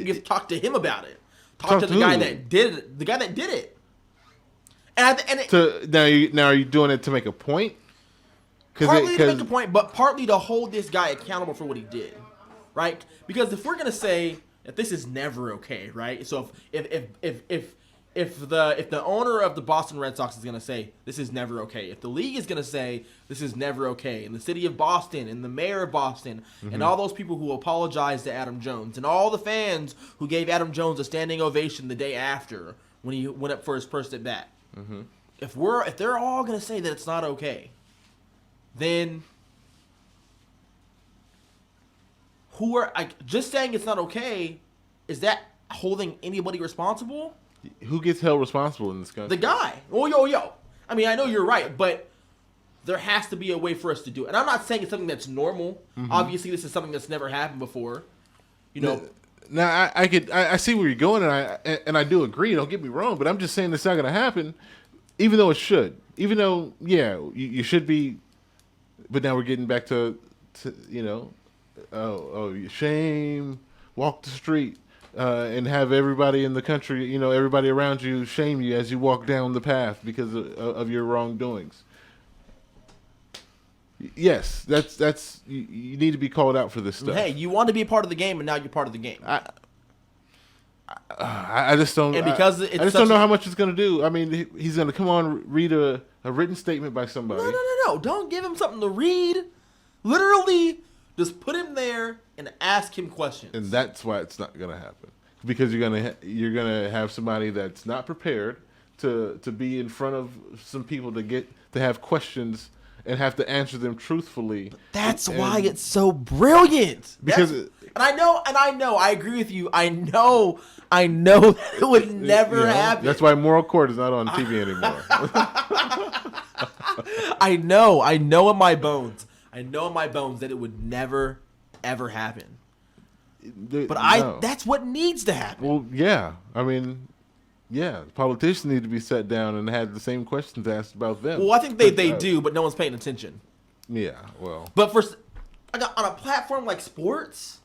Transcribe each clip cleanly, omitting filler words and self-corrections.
You have to talk to him about it. Talk to the guy that did it. The guy that did it. Now are you doing it to make a point? Partly to make a point, but partly to hold this guy accountable for what he did, right? Because if we're gonna say that this is never okay, right? So if the owner of the Boston Red Sox is gonna say this is never okay, if the league is gonna say this is never okay, and the city of Boston and the mayor of Boston and all those people who apologized to Adam Jones and all the fans who gave Adam Jones a standing ovation the day after when he went up for his first at bat, if they're all gonna say that it's not okay, then who are just saying it's not okay? Is that holding anybody responsible? Who gets held responsible in this country? The guy. Oh, yo. I mean, I know you're right, but there has to be a way for us to do it. And I'm not saying it's something that's normal. Obviously, this is something that's never happened before. You know. Now, I see where you're going, and I do agree. Don't get me wrong, but I'm just saying it's not going to happen, even though it should. Even though, yeah, you should be. But now we're getting back to shame, walk the street, and have everybody in the country, everybody around you shame you as you walk down the path because of your wrongdoings. Yes, that's you need to be called out for this stuff. Hey, you want to be a part of the game, and now you're part of the game. I just don't. And because I just don't know how much it's going to do. I mean, he's going to come on, read a written statement by somebody. No. Don't give him something to read. Literally, just put him there and ask him questions. And that's why it's not going to happen, because you're gonna have somebody that's not prepared to be in front of some people to have questions and have to answer them truthfully. That's why it's so brilliant. Because I know. I agree with you. I know it would never happen. That's why Moral Court is not on TV anymore. I know in my bones. That it would never, ever happen. But that's what needs to happen. Well, yeah. I mean, yeah. Politicians need to be sat down and have the same questions asked about them. Well, I think they do, but no one's paying attention. Yeah, well. But on a platform like sports,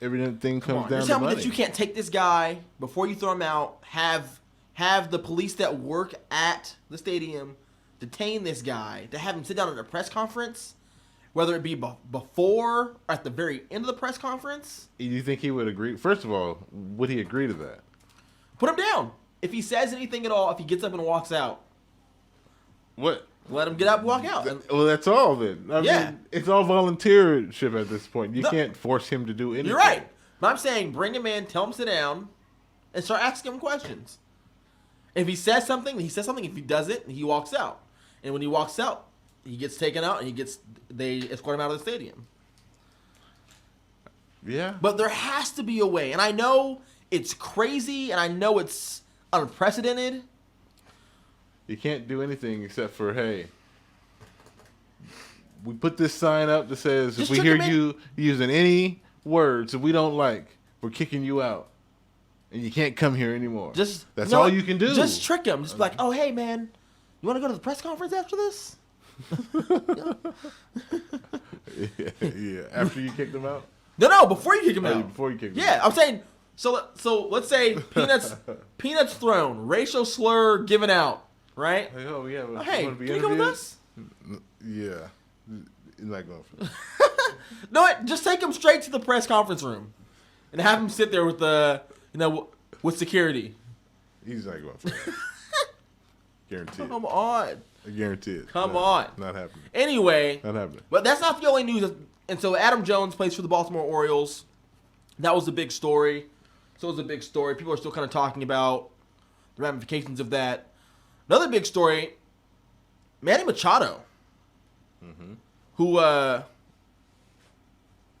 everything comes down to tell me money. that you can't take this guy before you throw him out. Have the police that work at the stadium detain this guy, to have him sit down at a press conference, whether it be before or at the very end of the press conference. You think he would agree? First of all, would he agree to that? Put him down. If he says anything at all, if he gets up and walks out, what? Let him get up and walk out. Well, that's all then. I mean, it's all volunteership at this point. You can't force him to do anything. You're right. But I'm saying bring him in, tell him to sit down, and start asking him questions. If he says something, he says something. If he doesn't, he walks out. And when he walks out, he gets taken out, and they escort him out of the stadium. Yeah. But there has to be a way. And I know it's crazy, and I know it's unprecedented. You can't do anything except for, hey, we put this sign up that says if we hear you using any words that we don't like, we're kicking you out. And you can't come here anymore. That's all you can do. Just trick him. Just be like, oh, hey, man, you want to go to the press conference after this? Yeah. After you kicked him out? No, before you kick him out. Before you kick him out. Yeah, I'm saying, so let's say peanuts thrown, racial slur given out, right? Like, oh, yeah. Hey, can you come with us? Yeah. You're not going for that. No, just take him straight to the press conference room and have him sit there with with security. He's not going for that. Guaranteed. Come on. I guarantee it. Come on. Not happening. Anyway. Not happening. But that's not the only news. And so Adam Jones plays for the Baltimore Orioles. That was the big story. So it was a big story. People are still kind of talking about the ramifications of that. Another big story, Manny Machado, who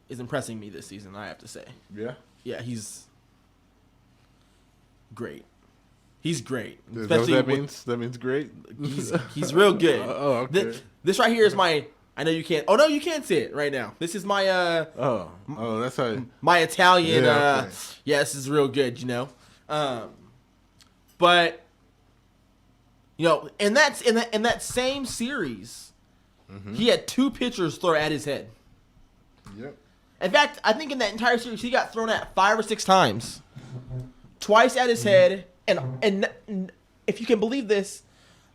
is impressing me this season, I have to say. Yeah? Yeah, he's great. He's great. Is that what that means? That means great? He's real good. Oh, okay. This right here is my... I know you can't... Oh, no, you can't see it right now. This is my... that's how... My Italian... Yeah, okay. This is real good, But... in that same series, he had two pitchers throw at his head. Yep. In fact, I think in that entire series he got thrown at 5 or 6 times, twice at his head, and if you can believe this,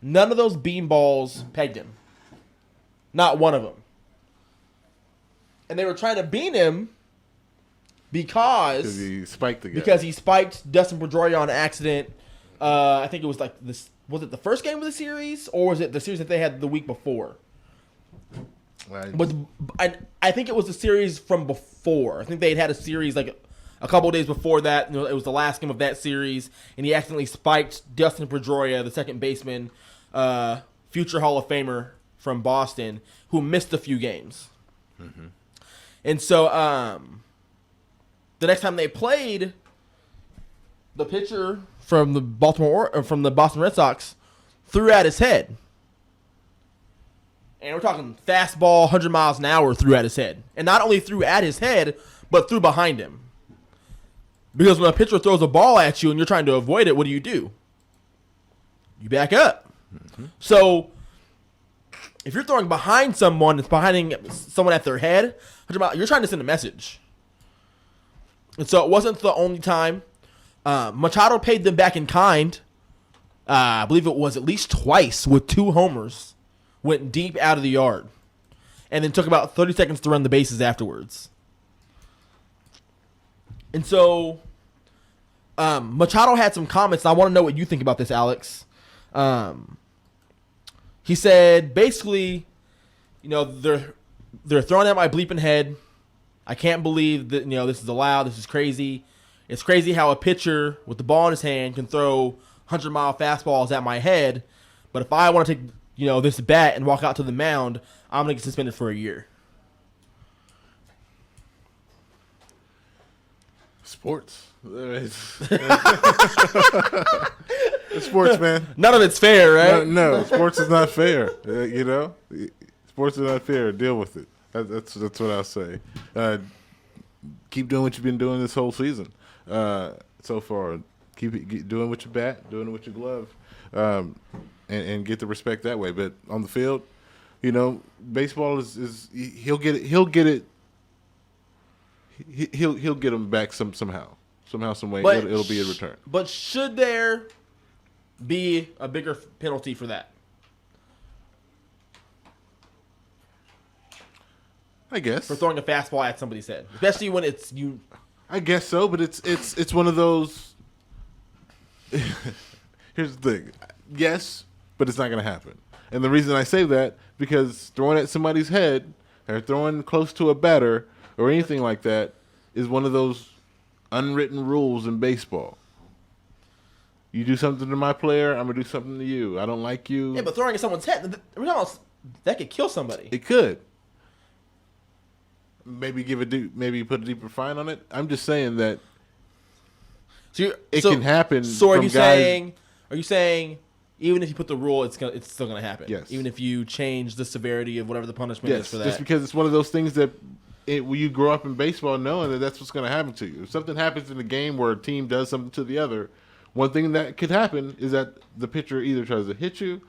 none of those beanballs pegged him. Not one of them. And they were trying to bean him because he spiked the guy. Because he spiked Dustin Pedroia on accident. I think it was like this. Was it the first game of the series, or was it the series that they had the week before? But I think it was the series from before. I think they had a series like a couple of days before that. You know, it was the last game of that series, and he accidentally spiked Dustin Pedroia, the second baseman, future Hall of Famer from Boston, who missed a few games. Mm-hmm. And so the next time they played, the pitcher from the Boston Red Sox threw at his head. And we're talking fastball, 100 miles an hour, threw at his head. And not only threw at his head, but threw behind him. Because when a pitcher throws a ball at you and you're trying to avoid it, what do? You back up. Mm-hmm. So if you're throwing behind someone, it's behind someone at their head, you're trying to send a message. And so it wasn't the only time. Machado paid them back in kind. I believe it was at least twice with 2 homers. Went deep out of the yard. And then took about 30 seconds to run the bases afterwards. And so Machado had some comments, and I want to know what you think about this, Alex. He said, basically, they're throwing at my bleeping head. I can't believe that, this is allowed. This is crazy. It's crazy how a pitcher with the ball in his hand can throw 100-mile fastballs at my head. But if I want to take, this bat and walk out to the mound, I'm going to get suspended for a year. Sports. It's sports, man. None of it's fair, right? No, sports is not fair. Sports is not fair. Deal with it. That's what I'll say. Keep doing what you've been doing this whole season so far. Keep doing what you bat, doing it with your glove, and get the respect that way. But on the field, baseball is he'll get it. He'll get them back somehow, some way. It'll be a return. But should there be a bigger penalty for that? I guess for throwing a fastball at somebody's head, especially when it's you. I guess so, but it's one of those. Here's the thing. Yes, but it's not going to happen. And the reason I say that, because throwing at somebody's head or throwing close to a batter or anything like that is one of those unwritten rules in baseball. You do something to my player, I'm going to do something to you. I don't like you. Yeah, but throwing at someone's head, that could kill somebody. It could. Maybe put a deeper fine on it. I'm just saying that it can happen. So are you saying even if you put the rule, it's still gonna happen? Yes. Even if you change the severity of whatever the punishment is for that. Just because it's one of those things that when you grow up in baseball knowing that that's what's gonna happen to you. If something happens in a game where a team does something to the other, one thing that could happen is that the pitcher either tries to hit you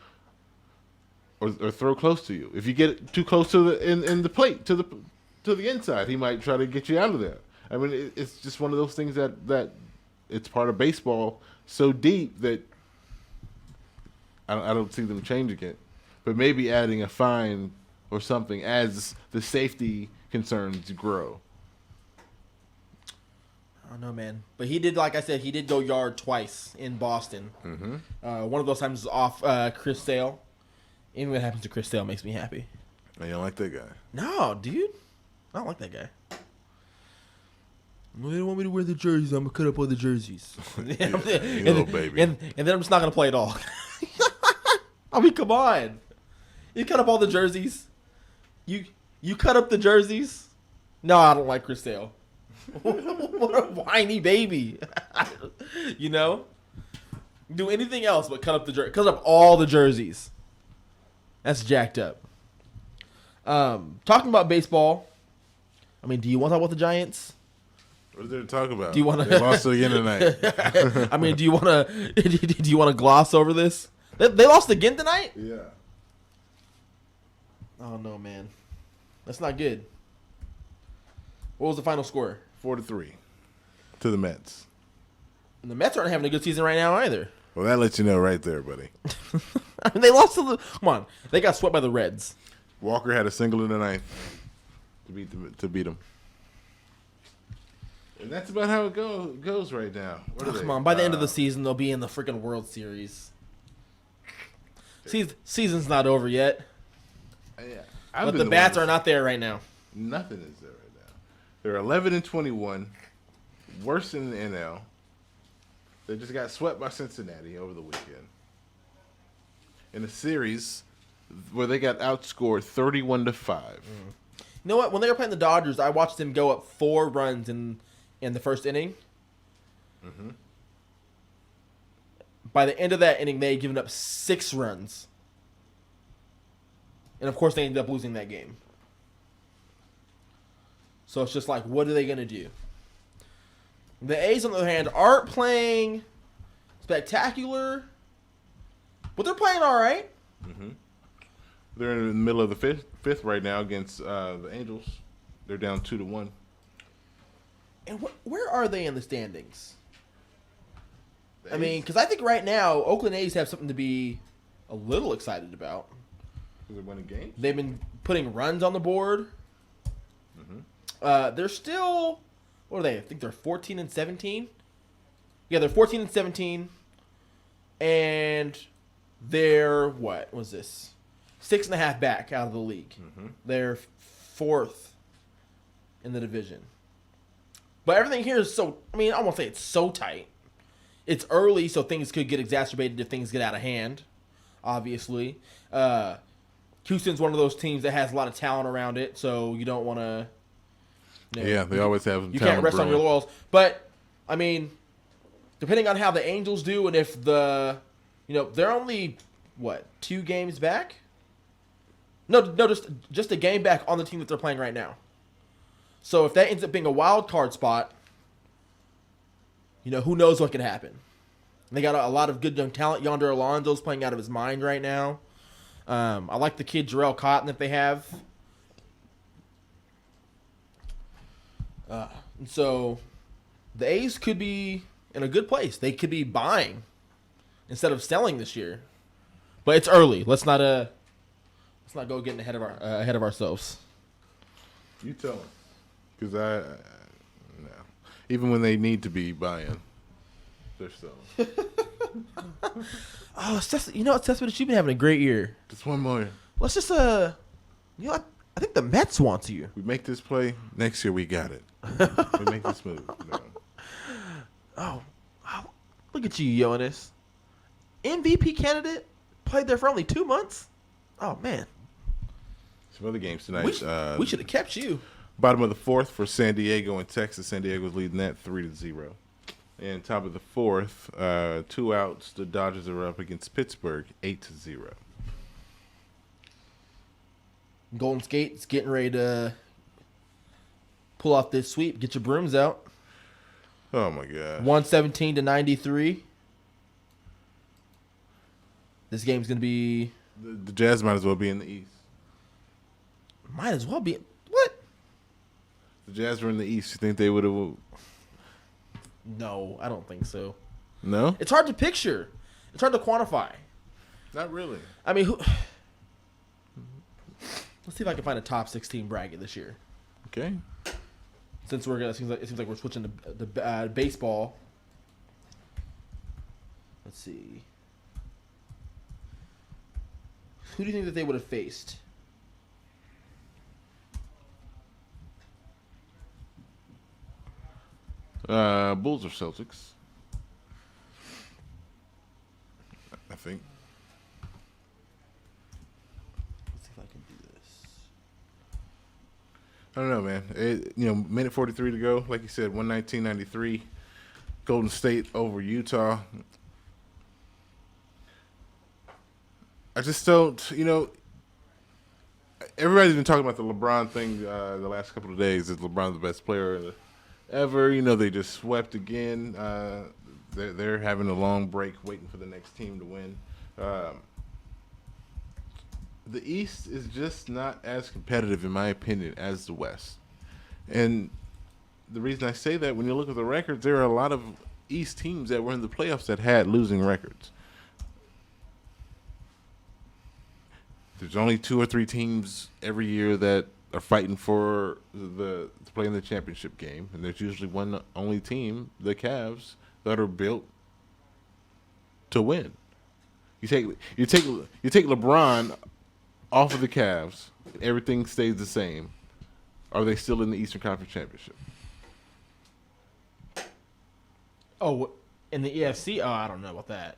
or throw close to you. If you get too close to in the plate to the inside, he might try to get you out of there. I mean, it's just one of those things that it's part of baseball so deep that I don't see them changing it. But maybe adding a fine or something as the safety concerns grow. I don't know, man. But he did, like I said, he did go yard twice in Boston. Mm-hmm. One of those times was off Chris Sale. Anything that happens to Chris Sale makes me happy. You don't like that guy? No, dude. I don't like that guy. Well, they don't want me to wear the jerseys. I'm going to cut up all the jerseys. Little baby. And then I'm just not going to play at all. I mean, come on. You cut up all the jerseys. You cut up the jerseys. No, I don't like Chris Sale. What a whiny baby. Do anything else but cut up all the jerseys. That's jacked up. Talking about baseball. I mean, do you want to talk about the Giants? What is there to talk about? Do you want to? They lost again tonight. I mean, do you want to gloss over this? They lost again tonight? Yeah. Oh no, man, that's not good. What was the final score? 4-3 to the Mets. And the Mets aren't having a good season right now either. Well, that lets you know right there, buddy. I mean, they lost to the. Come on, they got swept by the Reds. Walker had a single in the ninth to beat them. And that's about how it goes right now. Come on, by the end of the season, they'll be in the freaking World Series. Season's not over yet. Yeah, but the bats are not there right now. Nothing is there right now. They're 11-21, worse than the NL. They just got swept by Cincinnati over the weekend in a series where they got outscored 31-5. You know what? When they were playing the Dodgers, I watched them go up 4 runs in the first inning. Mm-hmm. By the end of that inning, they had given up 6 runs. And, of course, they ended up losing that game. So it's just like, what are they going to do? The A's, on the other hand, aren't playing spectacular, but they're playing all right. Mm-hmm. They're in the middle of the fifth right now against the Angels. They're down 2-1. And where are they in the standings? I mean, because I think right now, Oakland A's have something to be a little excited about. They're winning games? They've been putting runs on the board. Mm-hmm. They're still, what are they? I think they're 14-17. Yeah, they're 14-17. And they're, what was this? 6.5 back out of the league. Mm-hmm. They're 4th in the division. But everything here is so, I mean, I won't say it's so tight. It's early, so things could get exacerbated if things get out of hand, obviously. Houston's one of those teams that has a lot of talent around it, so you don't want to. Yeah, they always have some talent. You can't rest on your laurels. But, I mean, depending on how the Angels do and if they're only, 2 games back? No, just a game back on the team that they're playing right now. So if that ends up being a wild card spot, who knows what could happen. They got a lot of good young talent. Yonder Alonso's playing out of his mind right now. I like the kid Jarrell Cotton that they have. And so the A's could be in a good place. They could be buying instead of selling this year. But it's early. Let's not go getting ahead of ourselves. You tell them. Because no. Even when they need to be buying, they're selling. Oh, Cespedes, you've been having a great year. Just one more. Let's just, I think the Mets wants you. We make this play, next year we got it. We make this move. No. Oh, look at you, Jonas. MVP candidate, played there for only 2 months. Oh, man. Some other games tonight. We should have kept you. Bottom of the 4th for San Diego and Texas. San Diego's leading that 3-0. And top of the 4th, 2 outs. The Dodgers are up against Pittsburgh, 8-0. Golden State's getting ready to pull off this sweep. Get your brooms out. Oh my God. 117-93. This game's gonna be. The Jazz might as well be in the East. Might as well be. What? The Jazz were in the East. You think they would have? No, I don't think so. No? It's hard to picture. It's hard to quantify. Not really. I mean, let's see if I can find a top 16 bracket this year. Okay. Since it seems like we're switching to baseball. Let's see. Who do you think that they would have faced? Bulls or Celtics? I think. Let's see if I can do this. I don't know, man. Minute 43 to go. Like you said, 119-93. Golden State over Utah. I just don't, everybody's been talking about the LeBron thing the last couple of days. Is LeBron the best player ever? They just swept again. They're having a long break waiting for the next team to win. The East is just not as competitive, in my opinion, as the West. And the reason I say that, when you look at the records, there are a lot of East teams that were in the playoffs that had losing records. There's only 2 or 3 teams every year that are fighting for to play in the championship game, and there's usually one only team, the Cavs, that are built to win. You take LeBron off of the Cavs, everything stays the same. Are they still in the Eastern Conference Championship? Oh, in the EFC? Oh, I don't know about that.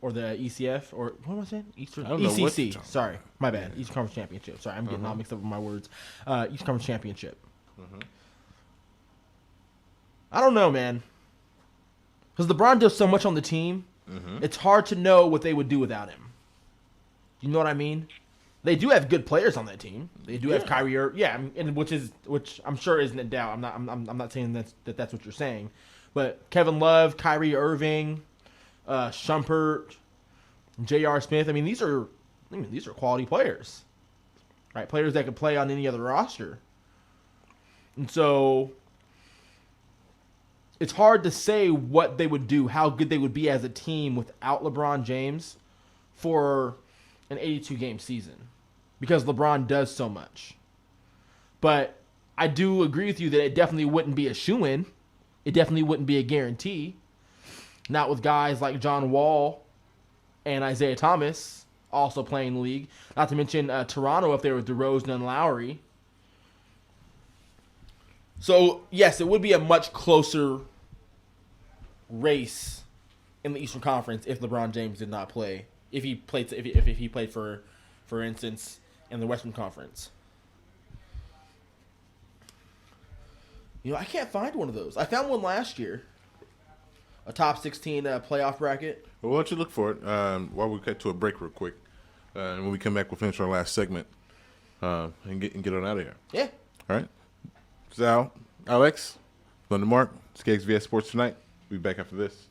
Or the ECF? Or what was it? ECC. Sorry, my bad. Eastern Conference Championship. Sorry, I'm getting all mixed up with my words. Eastern Conference Championship. I don't know, man. Because LeBron does so much on the team, it's hard to know what they would do without him. You know what I mean? They do have good players on that team. They do have Kyrie and which I'm sure isn't a doubt. I'm not saying that's what you're saying. But Kevin Love, Kyrie Irving, Shumpert, J.R. Smith. I mean, these are quality players, right? Players that could play on any other roster. And so it's hard to say what they would do, how good they would be as a team without LeBron James for an 82-game season, because LeBron does so much. But I do agree with you that it definitely wouldn't be a shoo-in. It definitely wouldn't be a guarantee. Not with guys like John Wall and Isaiah Thomas also playing in the league. Not to mention Toronto if they were DeRozan and Lowry. So, yes, it would be a much closer race in the Eastern Conference if LeBron James did not play. If he played, if he played for instance, in the Western Conference. You know, I can't find one of those. I found one last year. A top 16 playoff bracket. Well, why don't you look for it while we cut to a break real quick. And when we come back, we'll finish our last segment and get on out of here. Yeah. All right. Sal, Alex, London Mark, it's KXVS Sports Tonight. We'll be back after this.